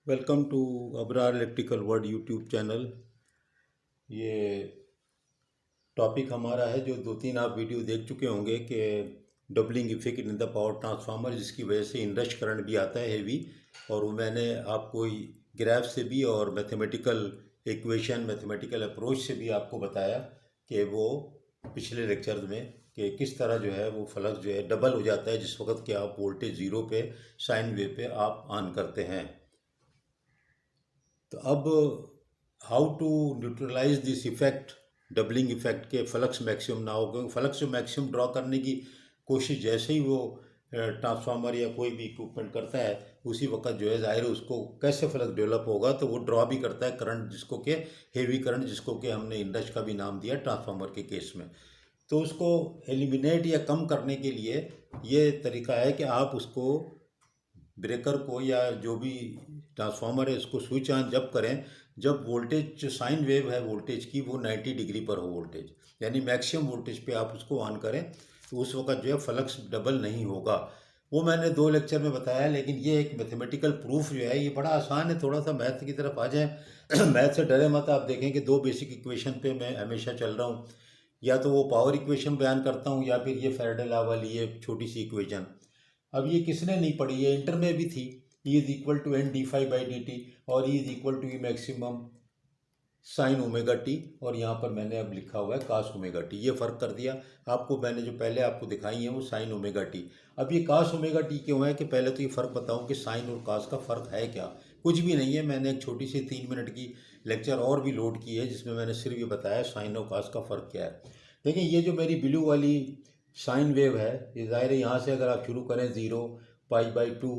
Welcome to Abrar electrical world YouTube channel. ये topic हमारा है जो 2-3 आप वीडियो देख चुके होंगे कि doubling effect in the power transformer, जिसकी वजह से इनरश करंट भी आता है हेवी। और वो मैंने आपको ग्राफ से भी और मैथमेटिकल इक्वेशन, मैथमेटिकल अप्रोच से भी आपको बताया कि वो पिछले लेक्चर में कि किस तरह जो है वो फ्लक्स जो है डबल हो जाता है जिस वक्त कि आप वोल्टेज ज़ीरो पे साइन वेव पे आप ऑन करते हैं। तो अब how to neutralize this effect, doubling effect के फ्लक्स मैक्सिमम ना हो, क्योंकि फ्लक्स मैक्सिमम ड्रॉ करने की कोशिश जैसे ही वो ट्रांसफार्मर या कोई भी इक्विपमेंट करता है उसी वक्त जो है ज़ाहिर है उसको कैसे फ्लक्स डेवलप होगा, तो वो ड्रॉ भी करता है करंट, जिसको कि हेवी करंट, जिसको कि हमने इंडक्स का भी नाम दिया ट्रांसफार्मर के केस में। तो उसको एलिमिनेट या कम करने के लिए ये तरीका है कि आप उसको ब्रेकर को या जो भी ट्रांसफार्मर है उसको स्विच ऑन जब करें जब वोल्टेज जो साइन वेव है वोल्टेज की वो 90 डिग्री पर हो वोल्टेज, यानी मैक्सिमम वोल्टेज पे आप उसको ऑन करें तो उस वक्त जो है फ्लक्स डबल नहीं होगा। वो मैंने 2 लेक्चर में बताया, लेकिन ये एक मैथमेटिकल प्रूफ जो है ये बड़ा आसान है। थोड़ा सा मैथ की तरफ आ जाए मैथ से डरे मत। आप देखें कि 2 बेसिक इक्वेशन पे मैं हमेशा चल रहा हूँ, या तो वो पावर इक्वेशन बयान करता हूँ या फिर ये फैराडे लॉ वाली ये छोटी सी इक्वेशन। अब ये किसने नहीं पढ़ी, ये इंटर में भी थी। E is equal to N D phi by D T और E is equal to E maximum sine omega T, और यहाँ पर मैंने अब लिखा हुआ है कास ओमेगा टी। ये फ़र्क कर दिया आपको, मैंने जो पहले आपको दिखाई है वो साइन ओमेगा टी। अब ये कास ओमेगा टी क्यों है कि पहले तो ये फ़र्क बताऊँ कि साइन और कास का फ़र्क है क्या। कुछ भी नहीं है। मैंने एक छोटी सी 3 मिनट की लेक्चर और भी लोड की है जिसमें मैंने सिर्फ ये बताया साइन और कास का फ़र्क क्या है। देखिए ये जो मेरी ब्लू वाली साइन वेव है, ये ज़ाहिर है यहाँ से अगर आप शुरू करें 0 पाई/2,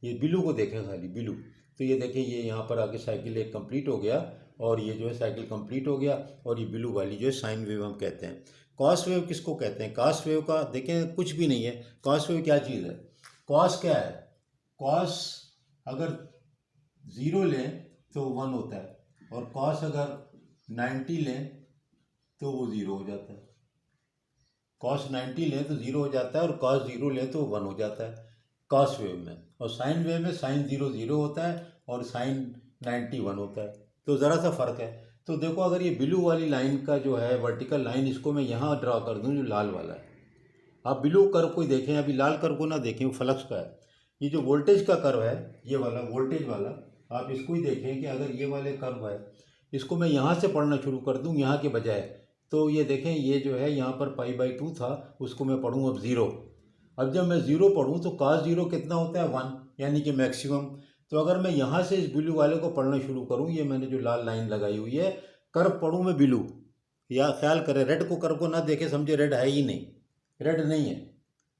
ये ब्लू को देखें खाली ब्लू, तो ये देखें ये यहाँ पर आके साइकिल एक कंप्लीट हो गया और ये जो है साइकिल कंप्लीट हो गया और ये ब्लू वाली जो है साइन वेव हम कहते हैं। कॉस वेव किसको कहते हैं? कॉस वेव का देखें कुछ भी नहीं है। कॉस वेव क्या चीज़ है? कॉस क्या है? कॉस अगर 0 लें तो 1 होता है और कॉस अगर 90 लें तो वो 0 हो जाता है। कॉस 90 लें तो 0 हो जाता है और कॉस 0 लें तो 1 हो जाता है कॉस वेव में। और साइन वेव में साइन 0 0 होता है और साइन 90 1 होता है। तो ज़रा सा फ़र्क है। तो देखो अगर ये ब्लू वाली लाइन का जो है वर्टिकल लाइन, इसको मैं यहाँ ड्रा कर दूँ जो लाल वाला है। आप ब्लू कर्व को देखें, अभी लाल कर्व को ना देखें, वो फ्लक्स का है। ये जो वोल्टेज का कर्व है ये वाला वोल्टेज वाला, आप इसको ही देखें कि अगर ये वाले कर्व है इसको मैं यहाँ से पढ़ना शुरू कर दूँ यहाँ के बजाय, तो ये देखें ये जो है यहाँ पर पाई/2 था, उसको मैं पढ़ूँ अब 0। अब जब मैं 0 पढ़ूँ तो cos 0 कितना होता है 1, यानी कि मैक्सिमम। तो अगर मैं यहाँ से इस ब्लू वाले को पढ़ना शुरू करूँ, ये मैंने जो लाल लाइन लगाई हुई है, कर्व पढ़ूँ मैं ब्लू, या ख्याल करें रेड को, कर्व को ना देखे समझे रेड है ही नहीं, रेड नहीं है।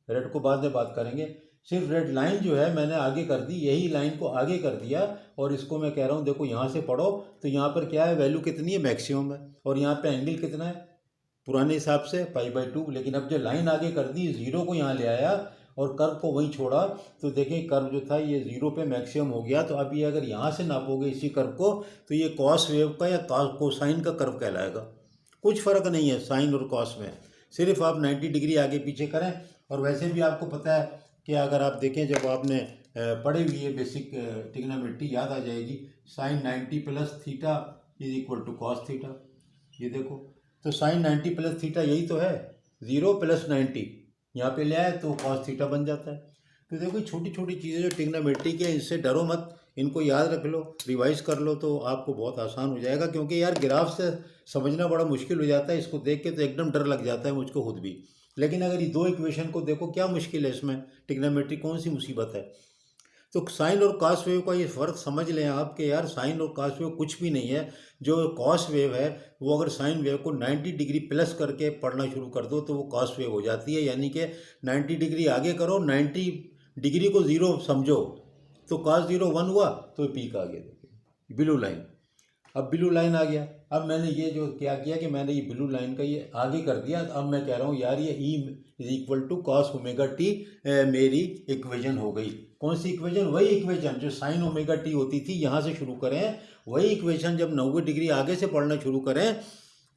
रेड को बाद में बात करेंगे। सिर्फ रेड लाइन जो है मैंने आगे कर दी, यही लाइन को आगे कर दिया और इसको मैं कह रहा हूँ देखो यहाँ से पढ़ो तो यहाँ पर क्या है, वैल्यू कितनी है, मैक्सिमम है। और यहाँ पे एंगल कितना है पुराने हिसाब से पाई/2। लेकिन अब जो लाइन आगे कर दी 0 को यहाँ ले आया और कर्व को वहीं छोड़ा, तो देखें कर्व जो था ये 0 पे मैक्सिमम हो गया। तो अब ये अगर यहाँ से नापोगे इसी कर्व को तो ये कॉस वेव का या कोसाइन का कर्व कहलाएगा। कुछ फ़र्क नहीं है साइन और कॉस में, सिर्फ आप 90 डिग्री आगे पीछे करें। और वैसे भी आपको पता है कि अगर आप देखें जब आपने पढ़ी हुई है बेसिक ट्रिग्नोमेट्री याद आ जाएगी, sine 90 plus theta is equal to cos theta. ये देखो तो साइन 90 प्लस थीटा यही तो है, 0 प्लस 90 यहाँ पे ले आए तो कॉस थीटा बन जाता है। तो देखो छोटी छोटी चीज़ें जो ट्रिग्नोमेट्री की है इनसे डरो मत, इनको याद रख लो, रिवाइज कर लो तो आपको बहुत आसान हो जाएगा। क्योंकि यार ग्राफ से समझना बड़ा मुश्किल हो जाता है, इसको देख के तो एकदम डर लग जाता है मुझको खुद भी। लेकिन अगर ये 2 इक्वेशन को देखो क्या मुश्किल है इसमें, ट्रिग्नोमेट्री कौन सी मुसीबत है। तो साइन और कॉस वेव का ये फ़र्क समझ लें आप कि यार साइन और कॉस वेव कुछ भी नहीं है। जो कॉस वेव है वो अगर साइन वेव को 90 डिग्री प्लस करके पढ़ना शुरू कर दो तो वो कॉस वेव हो जाती है, यानी कि 90 डिग्री आगे करो, 90 डिग्री को 0 समझो तो cos 0 1 हुआ तो पीक आ गया, देखिए ब्लू लाइन। अब ब्लू लाइन आ गया। अब मैंने ये जो क्या किया कि मैंने ये ब्लू लाइन का ये आगे कर दिया। अब मैं कह रहा हूँ यार ये E is equal to cos omega t मेरी इक्वेशन हो गई। कौन सी इक्वेशन? वही इक्वेशन जो साइन ओमेगा टी होती थी, यहाँ से शुरू करें वही इक्वेशन जब 90 डिग्री आगे से पढ़ना शुरू करें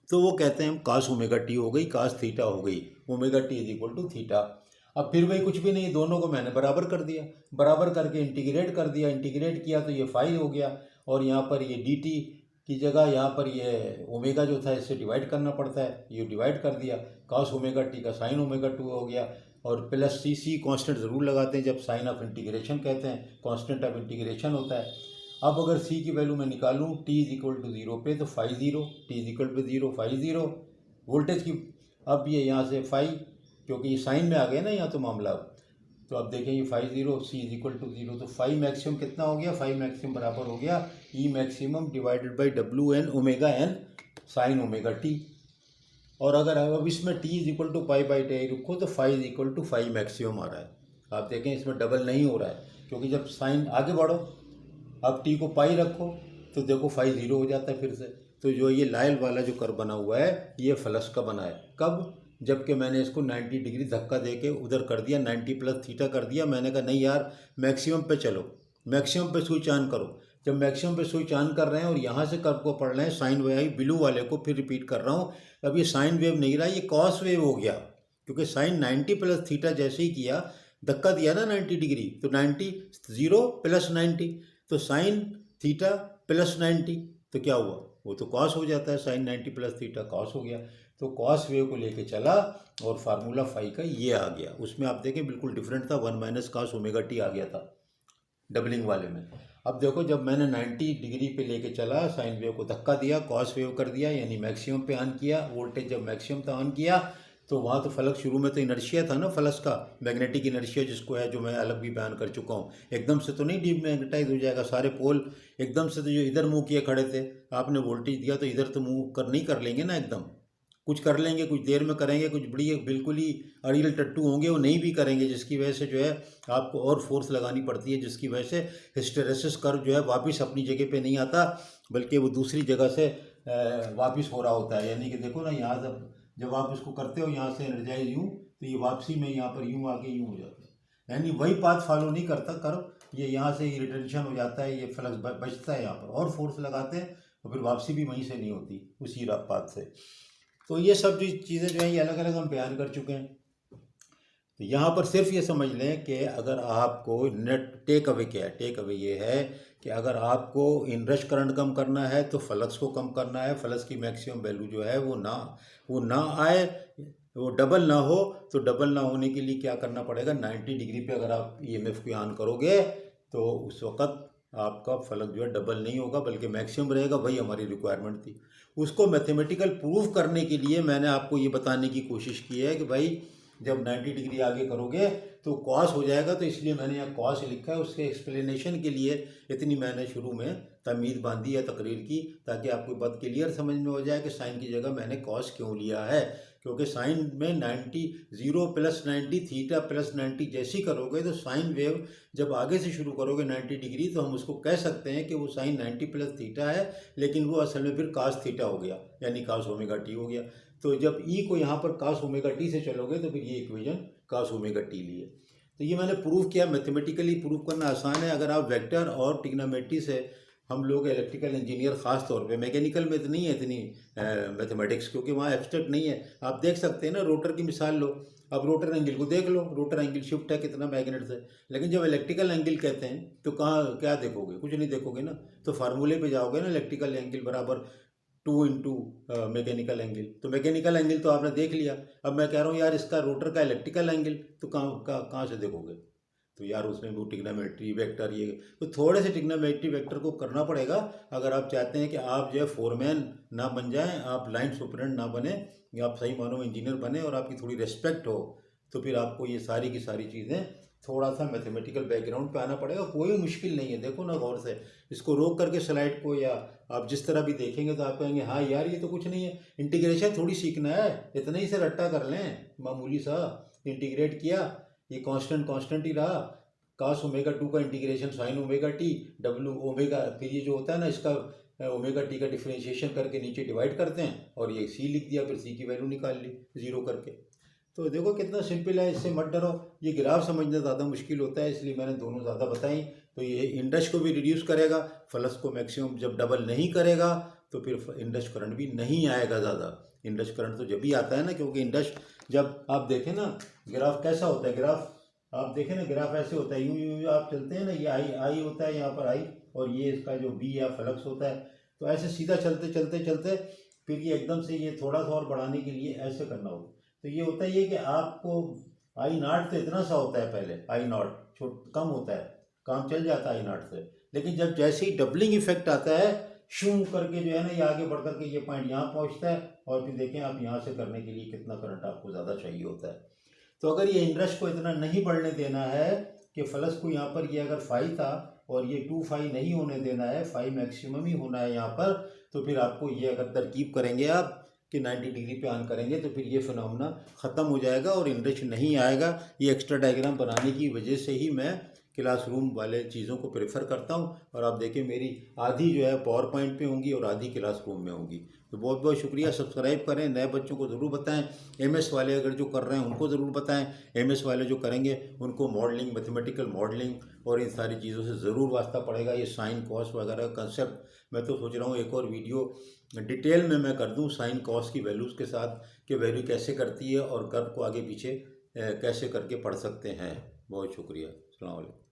तो वो कहते हैं कॉस ओमेगा टी हो गई, कॉस थीटा हो गई, omega t is equal to theta. अब फिर वही कुछ भी नहीं, दोनों को मैंने बराबर कर दिया, बराबर करके इंटीग्रेट कर दिया, इंटीग्रेट किया तो ये फाई हो गया, और यहाँ पर ये डी टी की जगह यहाँ पर ये ओमेगा जो था इससे डिवाइड करना पड़ता है, ये डिवाइड कर दिया, कॉस ओमेगा टी का साइन ओमेगा टू हो गया, और प्लस सी कांस्टेंट ज़रूर लगाते हैं जब साइन ऑफ इंटीग्रेशन कहते हैं, कांस्टेंट ऑफ इंटीग्रेशन होता है। अब अगर सी की वैल्यू मैं निकालूँ t is equal to zero पे, तो phi zero, t is equal to zero, phi zero voltage की। अब ये यहाँ से फाई, क्योंकि ये साइन में आ गया ना यहाँ तो मामला, तो अब देखें ये phi zero, C is equal to zero, तो फाई मैक्सिमम कितना हो गया, फाई मैक्सिमम बराबर हो गया E maximum divided by W N omega N sine omega T. और अगर अब इसमें T is equal to pi by T रखो तो phi is equal to phi maximum आ रहा है। आप देखें इसमें डबल नहीं हो रहा है, क्योंकि जब साइन आगे बढ़ो, अब टी को पाई रखो तो देखो फाई ज़ीरो हो जाता है फिर से। तो जो ये लाइल वाला जो कर्व बना हुआ है ये फ्लक्स का बना है, कब, जबकि मैंने इसको 90 डिग्री धक्का दे के उधर कर दिया, 90 प्लस थीटा कर दिया। मैंने कहा नहीं यार, मैक्सिमम पे चलो, मैक्सिमम पे स्विच ऑन करो। जब मैक्सिमम पे स्विच ऑन कर रहे हैं और यहाँ से कर्व को पढ़ रहे हैं साइन वेव ब्लू वाले को, फिर रिपीट कर रहा हूँ, अब ये साइन वेव नहीं रहा, ये कॉस वेव हो गया, क्योंकि साइन 90 प्लस थीटा जैसे ही किया, धक्का दिया ना 90 डिग्री, तो 90 ज़ीरो प्लस 90, तो साइन थीटा प्लस 90, तो क्या हुआ, वो तो कॉस हो जाता है, साइन 90 प्लस थीटा कॉस हो गया। तो कॉस वेव को लेके चला और फार्मूला फाई का ये आ गया। उसमें आप देखें बिल्कुल डिफरेंट था, 1 माइनस कॉस ओमेगा टी आ गया था डबलिंग वाले में। अब देखो जब मैंने 90 डिग्री पे लेके चला, साइन वेव को धक्का दिया, कॉस वेव कर दिया, यानी मैक्सिमम पे ऑन किया, वोल्टेज जब मैक्सिमम पे ऑन किया तो वहाँ तो फ्लक्स शुरू में तो इनर्शिया था ना फ्लक्स का, मैग्नेटिक इनर्शिया जिसको है, जो मैं अलग भी बयान कर चुका हूँ। एकदम से तो नहीं डीमैग्नेटाइज हो जाएगा सारे पोल, एकदम से तो जो इधर मुँह किए खड़े थे, आपने वोल्टेज दिया तो इधर तो मुँह कर नहीं कर लेंगे ना, एकदम कुछ कर लेंगे, कुछ देर में करेंगे, कुछ बड़ी बिल्कुल ही अड़ियल टट्टू होंगे वो नहीं भी करेंगे, जिसकी वजह से जो है आपको और फोर्स लगानी पड़ती है, जिसकी वजह से हिस्टेरेसिस कर्व जो है वापस अपनी जगह पे नहीं आता, बल्कि वो दूसरी जगह से वापस हो रहा होता है। यानी कि देखो ना, यहाँ जब आप इसको करते हो यहाँ से एनर्जाइज यूँ, तो ये वापसी में यहाँ पर यूँ आके यूँ हो जाता है, यानी वही पाथ फॉलो नहीं करता कर्व, ये यहाँ से ही रिटेंशन हो जाता है, ये फ्लक्स बचता है यहाँ पर, और फोर्स लगाते हैं और फिर वापसी भी वहीं से नहीं होती उसी पाथ से। तो ये सब जो चीज़ें जो हैं ये अलग अलग हम बयान कर चुके हैं। तो यहाँ पर सिर्फ ये समझ लें कि अगर आपको नेट टेक अवे क्या है, टेक अवे ये है कि अगर आपको इनरश करंट कम करना है तो फ्लक्स को कम करना है, फ्लक्स की मैक्सिमम वैल्यू जो है वो ना आए, वो डबल ना हो, तो डबल ना होने के लिए क्या करना पड़ेगा, 90 डिग्री पे अगर आप ईएमएफ को ऑन करोगे तो उस वक़्त आपका फ्लक्स जो है डबल नहीं होगा बल्कि मैक्सिमम रहेगा। वही हमारी रिक्वायरमेंट थी। उसको मैथमेटिकल प्रूफ करने के लिए मैंने आपको ये बताने की कोशिश की है कि भाई जब 90 डिग्री आगे करोगे तो कॉस हो जाएगा, तो इसलिए मैंने यहाँ कॉस लिखा है। उसके एक्सप्लेनेशन के लिए इतनी मैंने शुरू में तमीज़ बांधी है तकरीर की, ताकि आपको बात क्लियर समझ में हो जाए कि साइन की जगह मैंने कॉस क्यों लिया है। क्योंकि साइन में 90 ज़ीरो प्लस 90 थीटा प्लस 90 जैसी करोगे तो साइन वेव जब आगे से शुरू करोगे 90 डिग्री, तो हम उसको कह सकते हैं कि वो साइन 90 प्लस थीटा है, लेकिन वो असल में फिर कास थीटा हो गया, यानी कास ओमेगा टी हो गया। तो जब ई को यहाँ पर कास ओमेगा टी से चलोगे तो फिर ये इक्वेशन कास ओमेगा टी लिए। तो ये मैंने प्रूव किया, मैथमेटिकली प्रूव करना आसान है। अगर आप वेक्टर और ट्रिग्नोमेट्री से, हम लोग इलेक्ट्रिकल इंजीनियर ख़ास तौर पे, मैकेनिकल में तो नहीं है इतनी मैथमेटिक्स, क्योंकि वहाँ एब्स्ट्रैक्ट नहीं है। आप देख सकते हैं ना, रोटर की मिसाल लो, अब रोटर एंगल को देख लो, रोटर एंगल शिफ्ट है कितना मैग्नेट से, लेकिन जब इलेक्ट्रिकल एंगल कहते हैं तो कहाँ क्या देखोगे, कुछ नहीं देखोगे ना। तो फार्मूले पे जाओगे ना, इलेक्ट्रिकल एंगल बराबर 2 इंटू मैकेनिकल एंगल, तो मैकेनिकल एंगल तो आपने देख लिया। अब मैं कह रहा हूँ यार इसका रोटर का इलेक्ट्रिकल एंगल, तो कहाँ से देखोगे, तो यार उसमें वो ट्रिग्नोमेट्री वेक्टर, ये तो थोड़े से ट्रिग्नोमेट्री वेक्टर को करना पड़ेगा अगर आप चाहते हैं कि आप जो है फोरमैन ना बन जाएं, आप लाइन सुपरेंट ना बने, या आप सही मानों में इंजीनियर बने और आपकी थोड़ी रिस्पेक्ट हो, तो फिर आपको ये सारी की सारी चीज़ें थोड़ा सा मैथमेटिकल बैकग्राउंड पे आना पड़ेगा। कोई मुश्किल नहीं है, देखो ना गौर से, इसको रोक करके स्लाइड को, या आप जिस तरह भी देखेंगे तो आप कहेंगे हाँ यार ये तो कुछ नहीं है, इंटीग्रेशन थोड़ी सीखना है, इतना ही से रट्टा कर लें मामूली सा। इंटीग्रेट किया, ये कांस्टेंट कांस्टेंट ही रहा, कास ओमेगा टू का integration sign omega T W omega, फिर ये जो होता है ना इसका ओमेगा टी का डिफ्रेंशिएशन करके नीचे डिवाइड करते हैं, और ये सी लिख दिया, फिर सी की वैल्यू निकाल ली ज़ीरो करके। तो देखो कितना सिंपल है, इससे मत डरो। ये ग्राफ समझना ज़्यादा मुश्किल होता है, इसलिए मैंने दोनों ज़्यादा बताई। तो ये इंडक्स को भी रिड्यूस करेगा, फ्लक्स को मैक्सिमम जब डबल नहीं करेगा तो फिर इंडक्स करंट भी नहीं आएगा ज़्यादा। इंडस करंट तो जब भी आता है ना, क्योंकि इंडस जब आप देखें ना ग्राफ कैसा होता है, ग्राफ आप देखें ना, ग्राफ ऐसे होता है, यूं यूं यूं आप चलते हैं ना, ये आई आई होता है यहाँ पर आई, और ये इसका जो बी या फ्लक्स होता है, तो ऐसे सीधा चलते चलते चलते फिर ये एकदम से ये थोड़ा सा और बढ़ाने के लिए ऐसे करना होगा। तो ये होता है ये कि आपको आई नॉट तो इतना सा होता है, पहले आई नॉट छोट कम होता है, काम चल जाता है आई नॉट से, लेकिन जब जैसे ही डबलिंग इफेक्ट आता है शू करके जो है ना, ये आगे बढ़ करके ये पॉइंट यहाँ पहुँचता है, और फिर देखें आप यहाँ से करने के लिए कितना करंट आपको ज़्यादा चाहिए होता है। तो अगर ये इंटरेस्ट को इतना नहीं बढ़ने देना है कि फ्लक्स को यहाँ पर ये अगर 5 था और ये 2 5 नहीं होने देना है, 5 मैक्सिमम ही होना है यहाँ पर, तो फिर आपको ये अगर तरकीब करेंगे आप कि 90 डिग्री पे ऑन करेंगे तो फिर ये फिनोमेना ख़त्म हो जाएगा और इंटरेस्ट नहीं आएगा। ये एक्स्ट्रा डायग्राम बनाने की वजह से ही मैं क्लासरूम वाले चीज़ों को प्रेफर करता हूँ। और आप देखें मेरी आधी जो है पावर पॉइंट पे होंगी और आधी क्लासरूम में होंगी। तो बहुत बहुत शुक्रिया, सब्सक्राइब करें, नए बच्चों को ज़रूर बताएं, एमएस वाले अगर जो कर रहे हैं उनको ज़रूर बताएं, एमएस वाले जो करेंगे उनको मॉडलिंग, मैथमेटिकल मॉडलिंग और इन सारी चीज़ों से ज़रूर वास्ता पड़ेगा। ये साइन कॉस वगैरह कंसेप्ट मैं तो सोच रहा हूँ एक और वीडियो डिटेल में मैं कर दूँ साइन कॉस की वैल्यूज़ के साथ कि वैल्यू कैसे करती है और कर्व को आगे पीछे कैसे करके पढ़ सकते हैं। बहुत शुक्रिया, अस्सलाम वालेकुम।